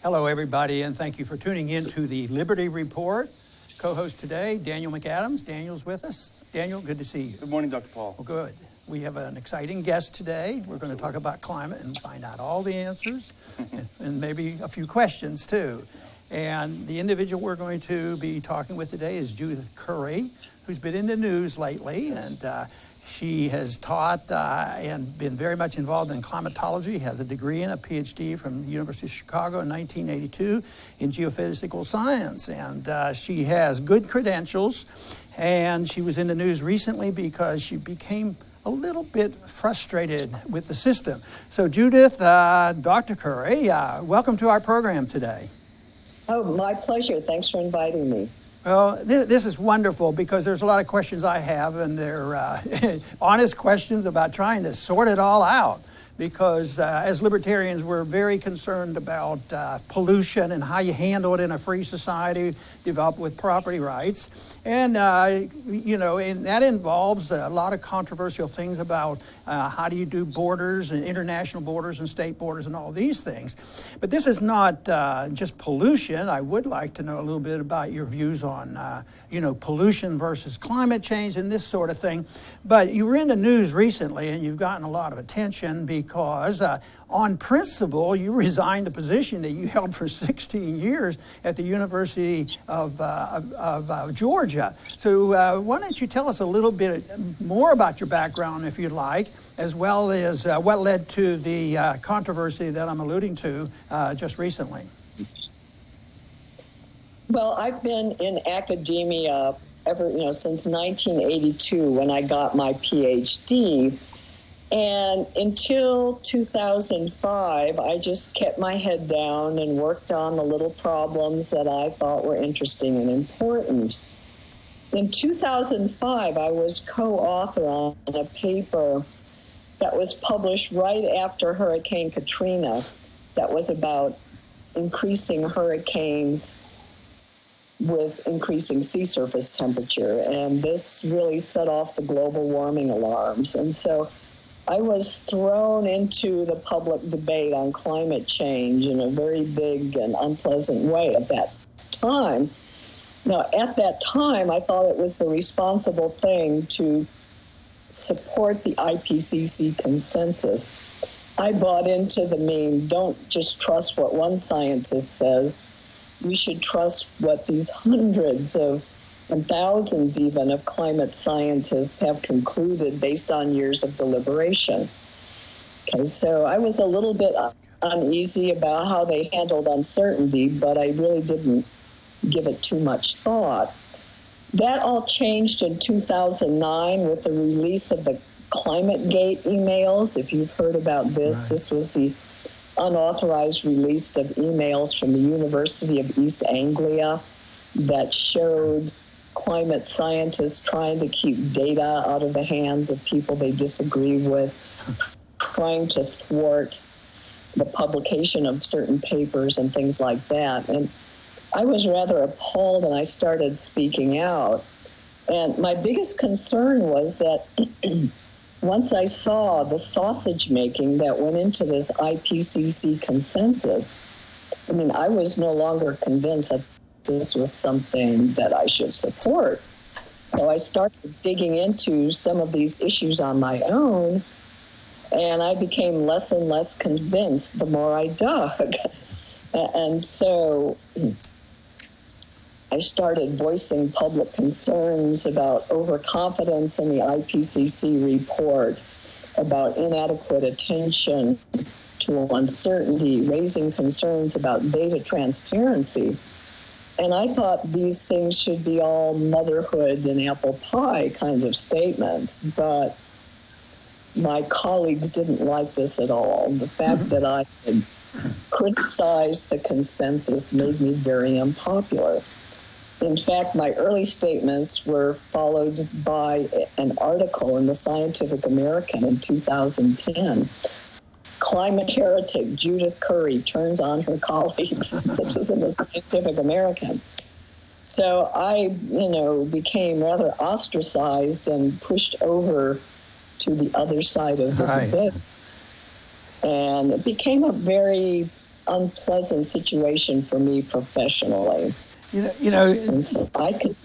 Hello, everybody, and thank you for tuning in to the Liberty Report. Co-host today, Daniel McAdams. Daniel's with us. Daniel, good to see you. Good morning, Dr. Paul. Well, good. We have an exciting guest today. We're going to talk about climate and find out all the answers and maybe a few questions, too. And the individual we're going to be talking with today is Judith Curry, who's been in the news lately, and she has taught and been very much involved in climatology, has a degree and a PhD from the University of Chicago in 1982 in geophysical science. And she has good credentials, and she was in the news recently because she became a little bit frustrated with the system. So Judith, Dr. Curry, welcome to our program today. Oh, my pleasure. Thanks for inviting me. Well, this is wonderful because there's a lot of questions I have, and they're honest questions about trying to sort it all out. Because as libertarians, we're very concerned about pollution and how you handle it in a free society developed with property rights. And, and that involves a lot of controversial things about how do you do borders and international borders and state borders and all these things. But this is not just pollution. I would like to know a little bit about your views on, pollution versus climate change and this sort of thing. But you were in the news recently, and you've gotten a lot of attention because on principle, you resigned a position that you held for 16 years at the University of Georgia. So why don't you tell us a little bit more about your background, if you'd like, as well as what led to the controversy that I'm alluding to just recently. Well, I've been in academia since 1982 when I got my PhD. And until 2005, I just kept my head down and worked on the little problems that I thought were interesting and important. In 2005, I was co-author on a paper that was published right after Hurricane Katrina that was about increasing hurricanes with increasing sea surface temperature. And this really set off the global warming alarms. And so I was thrown into the public debate on climate change in a very big and unpleasant way at that time. Now, at that time, I thought it was the responsible thing to support the IPCC consensus. I bought into the meme, don't just trust what one scientist says. We should trust what these hundreds of and thousands even of climate scientists have concluded based on years of deliberation. Okay, so I was a little bit uneasy about how they handled uncertainty, but I really didn't give it too much thought. That all changed in 2009 with the release of the Climategate emails. If you've heard about this, right. This was the unauthorized release of emails from the University of East Anglia that showed climate scientists trying to keep data out of the hands of people they disagree with, trying to thwart the publication of certain papers and things like that. And I was rather appalled, and I started speaking out. And my biggest concern was that once I saw the sausage making that went into this IPCC consensus, I was no longer convinced that this was something that I should support. So I started digging into some of these issues on my own, and I became less and less convinced the more I dug. And so I started voicing public concerns about overconfidence in the IPCC report, about inadequate attention to uncertainty, raising concerns about data transparency. And I thought these things should be all motherhood and apple pie kinds of statements, but my colleagues didn't like this at all. The fact that I had criticized the consensus made me very unpopular. In fact, my early statements were followed by an article in the Scientific American in 2010. Climate heretic Judith Curry turns on her colleagues. This was in the Scientific American. So I, became rather ostracized and pushed over to the other side of the debate. And it became a very unpleasant situation for me professionally. And so I could,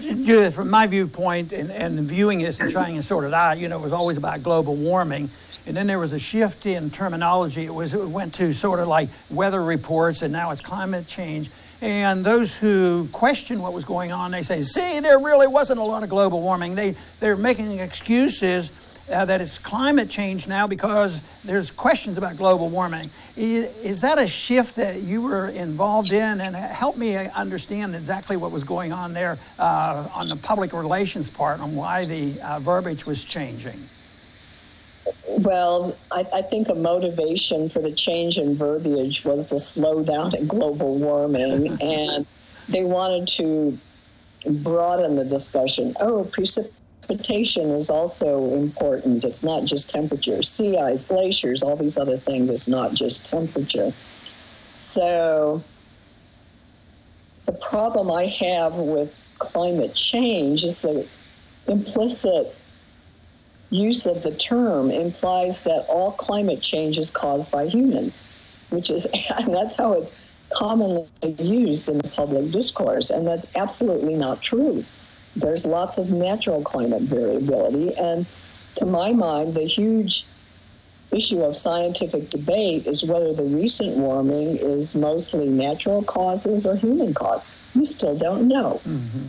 Judith, from my viewpoint and viewing this and trying to sort it out, it was always about global warming. And then there was a shift in terminology. It went to sort of like weather reports, and now it's climate change. And those who question what was going on, they say, see, there really wasn't a lot of global warming. They're making excuses that it's climate change now because there's questions about global warming. Is that a shift that you were involved in? And help me understand exactly what was going on there on the public relations part and why the verbiage was changing. Well, I think a motivation for the change in verbiage was the slowdown in global warming, and they wanted to broaden the discussion. Precipitation is also important. It's not just temperature. Sea ice, glaciers, all these other things. It's not just temperature. So the problem I have with climate change is the implicit use of the term implies that all climate change is caused by humans, and that's how it's commonly used in the public discourse, and that's absolutely not true. There's lots of natural climate variability, and to my mind, the huge issue of scientific debate is whether the recent warming is mostly natural causes or human caused. We still don't know. Mm-hmm.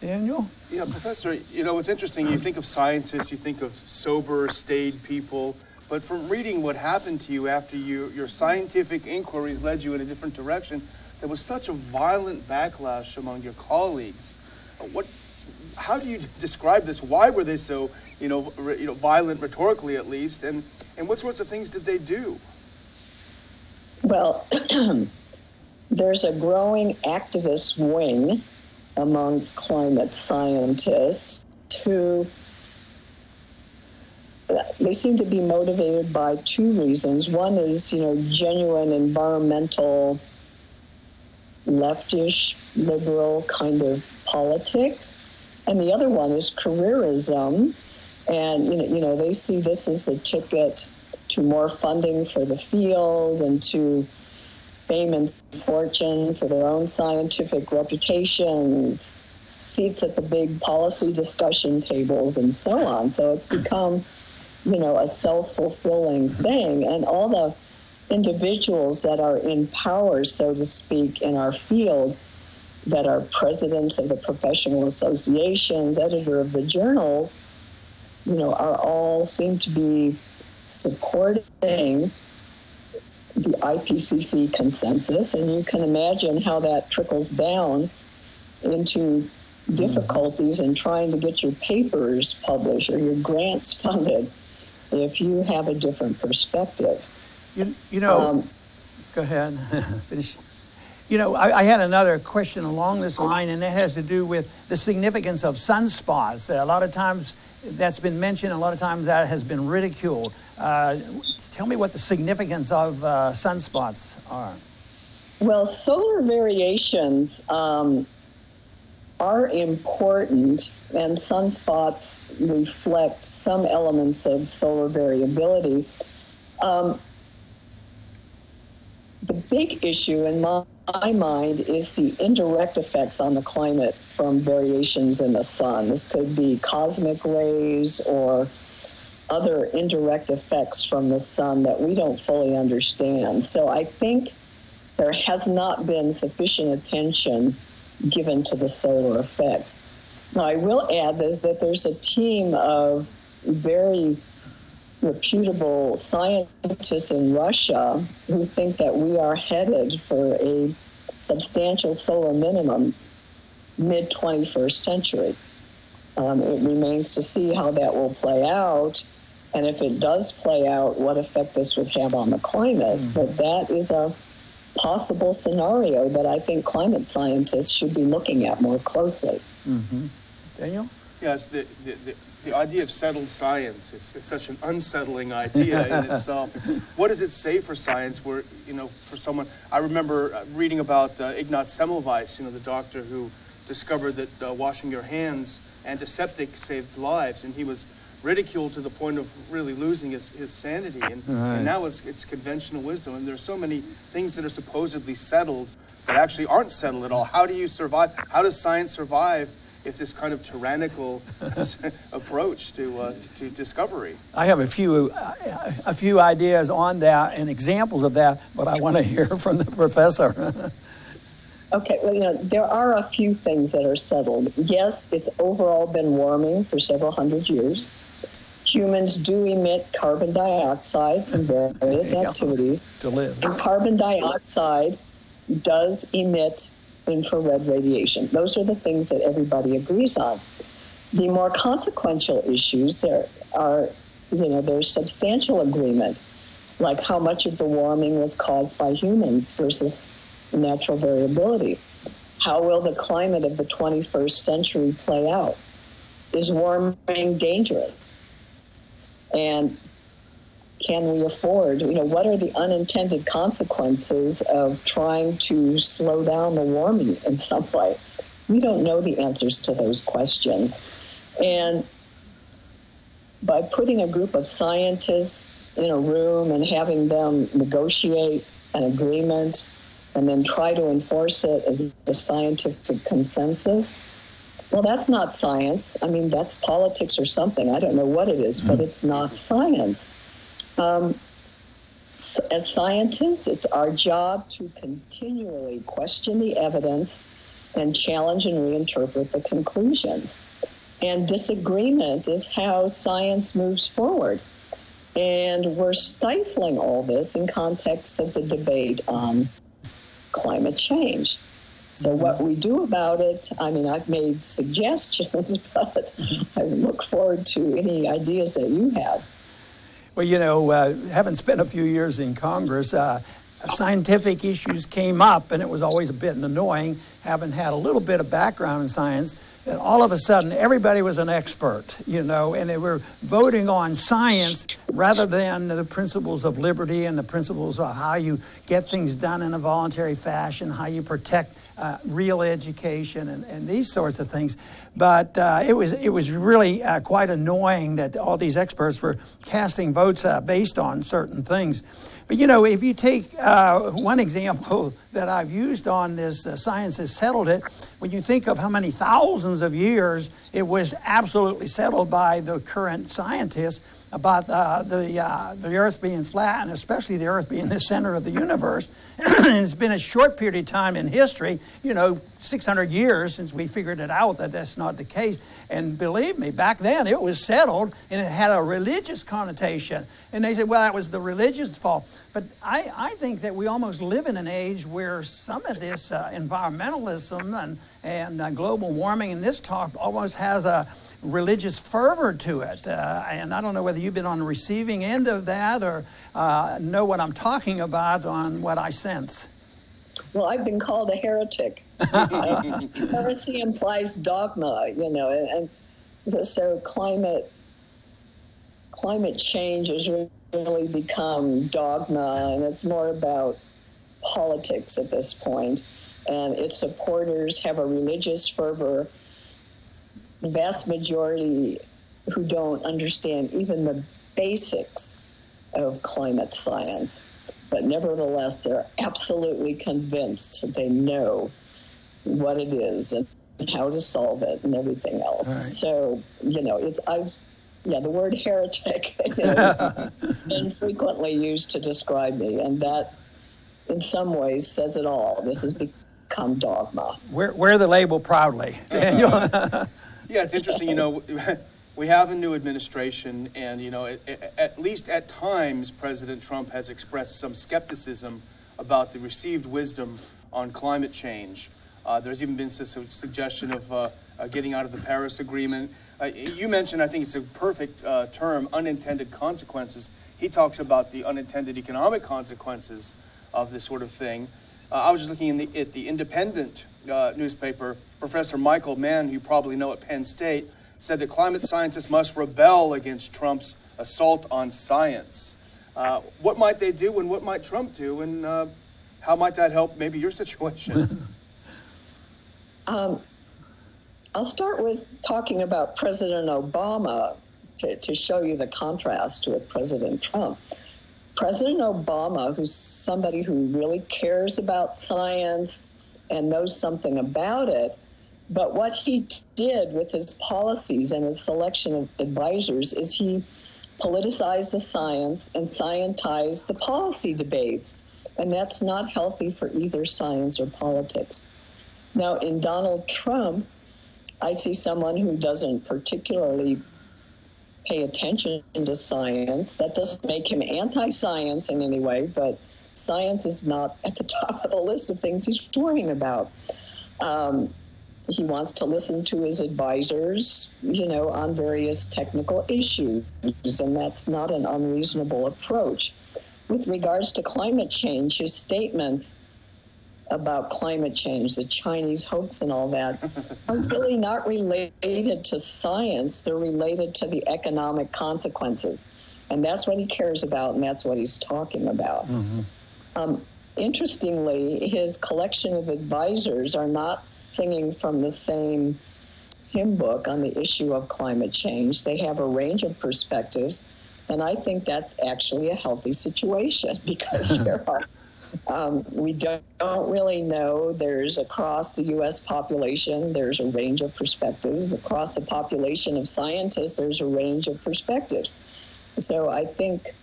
Daniel? Yeah, Professor, it's interesting. You think of scientists, you think of sober, staid people, but from reading what happened to you after your scientific inquiries led you in a different direction, there was such a violent backlash among your colleagues. How do you describe this? Why were they so, violent rhetorically at least, and what sorts of things did they do? Well, there's a growing activist wing amongst climate scientists who they seem to be motivated by two reasons. One is, genuine environmental, leftish, liberal kind of politics. And the other one is careerism. And, they see this as a ticket to more funding for the field and to fame and fortune for their own scientific reputations, seats at the big policy discussion tables, and so on. So it's become, a self-fulfilling thing. And all the individuals that are in power, so to speak, in our field, that are presidents of the professional associations, editor of the journals, are all seem to be supporting the IPCC consensus, and you can imagine how that trickles down into difficulties in trying to get your papers published or your grants funded if you have a different perspective. Go ahead, finish. I had another question along this line, and it has to do with the significance of sunspots. A lot of times that's been mentioned, a lot of times that has been ridiculed. Tell me what the significance of sunspots are. Well, solar variations are important, and sunspots reflect some elements of solar variability. The big issue in my mind is the indirect effects on the climate from variations in the sun. This could be cosmic rays or other indirect effects from the sun that we don't fully understand. So I think there has not been sufficient attention given to the solar effects. Now, I will add is that there's a team of very reputable scientists in Russia who think that we are headed for a substantial solar minimum mid-21st century. It remains to see how that will play out, and if it does play out, what effect this would have on the climate. Mm-hmm. But that is a possible scenario that I think climate scientists should be looking at more closely. Mm-hmm. Daniel? Yes, the idea of settled science is such an unsettling idea in itself. What does it say for science where, for someone, I remember reading about Ignaz Semmelweis, the doctor who discovered that washing your hands antiseptic saved lives, and he was ridiculed to the point of really losing his sanity. And now it's conventional wisdom. And there's so many things that are supposedly settled that actually aren't settled at all. How do you survive? How does science survive if this kind of tyrannical approach to discovery? I have a few ideas on that and examples of that, but I want to hear from the professor. Okay, well, there are a few things that are settled. Yes, it's overall been warming for several hundred years. Humans do emit carbon dioxide from various activities. To live. And carbon dioxide does emit infrared radiation. Those are the things that everybody agrees on. The more consequential issues, there's substantial agreement, like how much of the warming was caused by humans versus natural variability. How will the climate of the 21st century play out? Is warming dangerous? And can we afford, what are the unintended consequences of trying to slow down the warming in some way? We don't know the answers to those questions. And by putting a group of scientists in a room and having them negotiate an agreement and then try to enforce it as a scientific consensus, well, that's not science. I mean, that's politics or something. I don't know what it is, but it's not science. As scientists, it's our job to continually question the evidence and challenge and reinterpret the conclusions. And disagreement is how science moves forward. And we're stifling all this in context of the debate on climate change. So what we do about it, I've made suggestions, but I look forward to any ideas that you have. Well, having spent a few years in Congress, scientific issues came up, and it was always a bit annoying, having had a little bit of background in science, that all of a sudden everybody was an expert, and they were voting on science rather than the principles of liberty and the principles of how you get things done in a voluntary fashion, how you protect real education and these sorts of things. But it was really quite annoying that all these experts were casting votes based on certain things. But, if you take one example that I've used on this, science has settled it, when you think of how many thousands of years it was absolutely settled by the current scientists about the Earth being flat, and especially the Earth being the center of the universe. It's been a short period of time in history, 600 years since we figured it out that that's not the case. And believe me, back then it was settled, and it had a religious connotation. And they said, well, that was the religious fault. But I think that we almost live in an age where some of this environmentalism and global warming and this talk almost has a religious fervor to it. And I don't know whether you've been on the receiving end of that or know what I'm talking about on what I sense. Well, I've been called a heretic. Heresy implies dogma, and so climate change has really become dogma, and it's more about politics at this point. And its supporters have a religious fervor. The vast majority who don't understand even the basics of climate science, but nevertheless, they're absolutely convinced they know what it is and how to solve it and everything else. Right. So, the word heretic has been frequently used to describe me, and that in some ways says it all. This has become dogma. Wear the label proudly, Daniel. Yeah, it's interesting, we have a new administration, and, at least at times, President Trump has expressed some skepticism about the received wisdom on climate change. There's even been some suggestion of getting out of the Paris Agreement. You mentioned, I think it's a perfect term, unintended consequences. He talks about the unintended economic consequences of this sort of thing. I was just looking at the Independent newspaper. Professor Michael Mann, who you probably know at Penn State, said that climate scientists must rebel against Trump's assault on science. What might they do, and what might Trump do, and how might that help maybe your situation? I'll start with talking about President Obama. to show you the contrast with President Trump. President Obama, who's somebody who really cares about science and knows something about it, but what he did with his policies and his selection of advisors is he politicized the science and scientized the policy debates. And that's not healthy for either science or politics. Now, in Donald Trump, I see someone who doesn't particularly pay attention to science. That doesn't make him anti-science in any way, but science is not at the top of the list of things he's worrying about. He wants to listen to his advisors, on various technical issues, and that's not an unreasonable approach. With regards to climate change, his statements about climate change, the Chinese hoax and all that, are really not related to science. They're related to the economic consequences. And that's what he cares about, and that's what he's talking about. Mm-hmm. Interestingly, his collection of advisors are not singing from the same hymn book on the issue of climate change. They have a range of perspectives, and I think that's actually a healthy situation because there are we don't really know. There's across the U.S. population, there's a range of perspectives. Across the population of scientists, there's a range of perspectives. So I think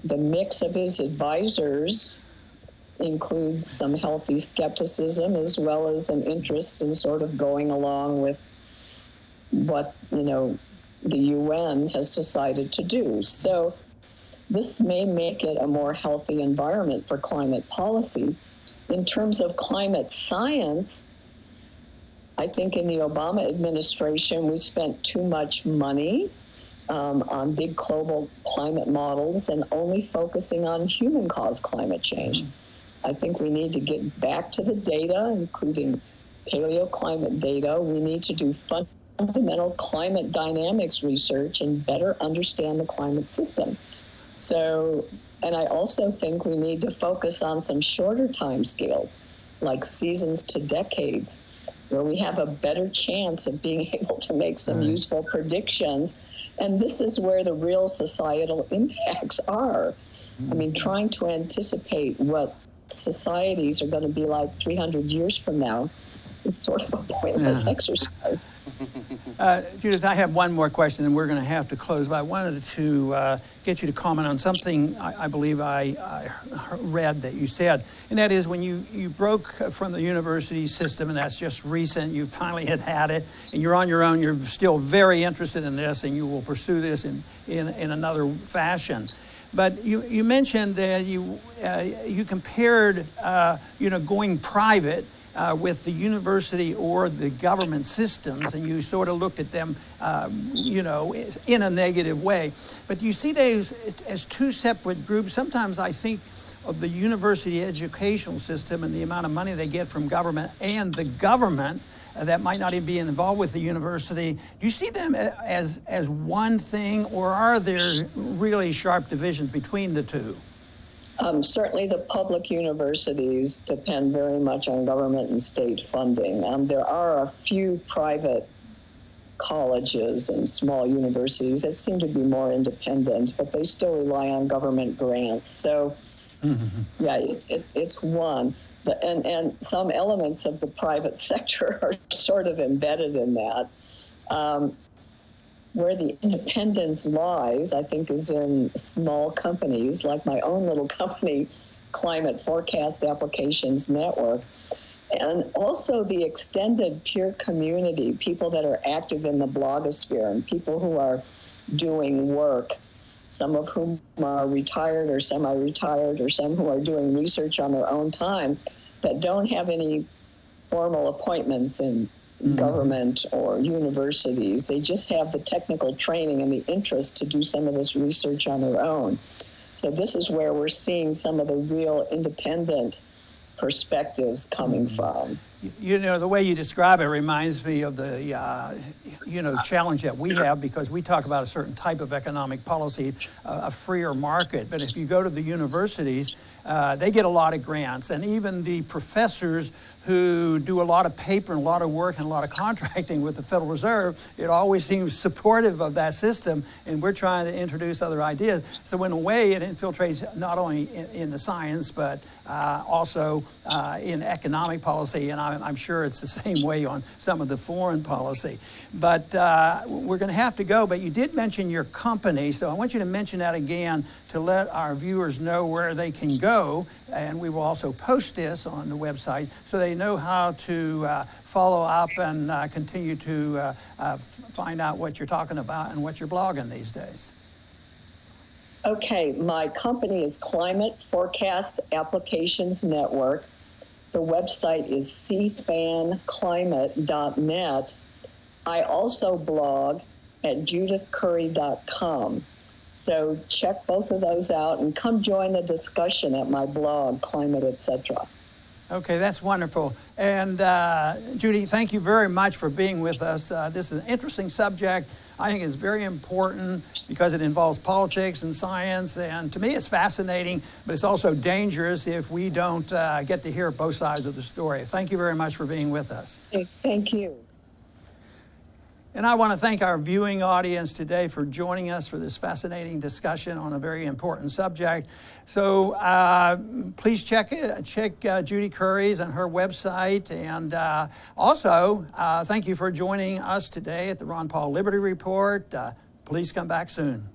the mix of his advisors includes some healthy skepticism as well as an interest in sort of going along with what, the UN has decided to do. So this may make it a more healthy environment for climate policy. In terms of climate science, I think in the Obama administration, we spent too much money on big global climate models and only focusing on human-caused climate change. I think we need to get back to the data, including paleoclimate data. We need to do fundamental climate dynamics research and better understand the climate system. So, and I also think we need to focus on some shorter time scales, like seasons to decades, where we have a better chance of being able to make some useful predictions. And this is where the real societal impacts are. I mean, trying to anticipate what societies are going to be like 300 years from now is sort of a pointless exercise. Judith, I have one more question, and we're going to have to close, but I wanted to get you to comment on something I believe I read that you said, and that is when you broke from the university system, and that's just recent, you finally had it, and you're on your own, you're still very interested in this, and you will pursue this in another fashion. But you mentioned that you compared going private with the university or the government systems, and you sort of looked at them, in a negative way. But you see those as two separate groups. Sometimes I think of the university educational system and the amount of money they get from government and the government that might not even be involved with the university. Do you see them as one thing, or are there really sharp divisions between the two? Certainly the public universities depend very much on government and state funding. There are a few private colleges and small universities that seem to be more independent, but they still rely on government grants. So, it's one. And some elements of the private sector are sort of embedded in that. Where the independence lies, I think, is in small companies like my own little company, Climate Forecast Applications Network, and also the extended peer community, people that are active in the blogosphere and people who are doing work, some of whom are retired or semi-retired or some who are doing research on their own time that don't have any formal appointments in government or universities. They just have the technical training and the interest to do some of this research on their own. So this is where we're seeing some of the real independent perspectives coming from. You know, the way you describe it reminds me of the, challenge that we have, because we talk about a certain type of economic policy, a freer market. But if you go to the universities, they get a lot of grants, and even the professors who do a lot of paper and a lot of work and a lot of contracting with the Federal Reserve, it always seems supportive of that system, and we're trying to introduce other ideas. So in a way, it infiltrates not only in the science, but also in economic policy, and I'm sure it's the same way on some of the foreign policy. But we're going to have to go, but you did mention your company, so I want you to mention that again to let our viewers know where they can go, and we will also post this on the website so they know how to follow up and continue to find out what you're talking about and what you're blogging these days. Okay, my company is Climate Forecast Applications Network. The website is cfanclimate.net. I also blog at judithcurry.com. So check both of those out and come join the discussion at my blog, Climate, etc. Okay, that's wonderful. And Judy, thank you very much for being with us. This is an interesting subject. I think it's very important because it involves politics and science. And to me, it's fascinating, but it's also dangerous if we don't get to hear both sides of the story. Thank you very much for being with us. Thank you. And I want to thank our viewing audience today for joining us for this fascinating discussion on a very important subject. So please check Judy Curry's on her website. And also, thank you for joining us today at the Ron Paul Liberty Report. Please come back soon.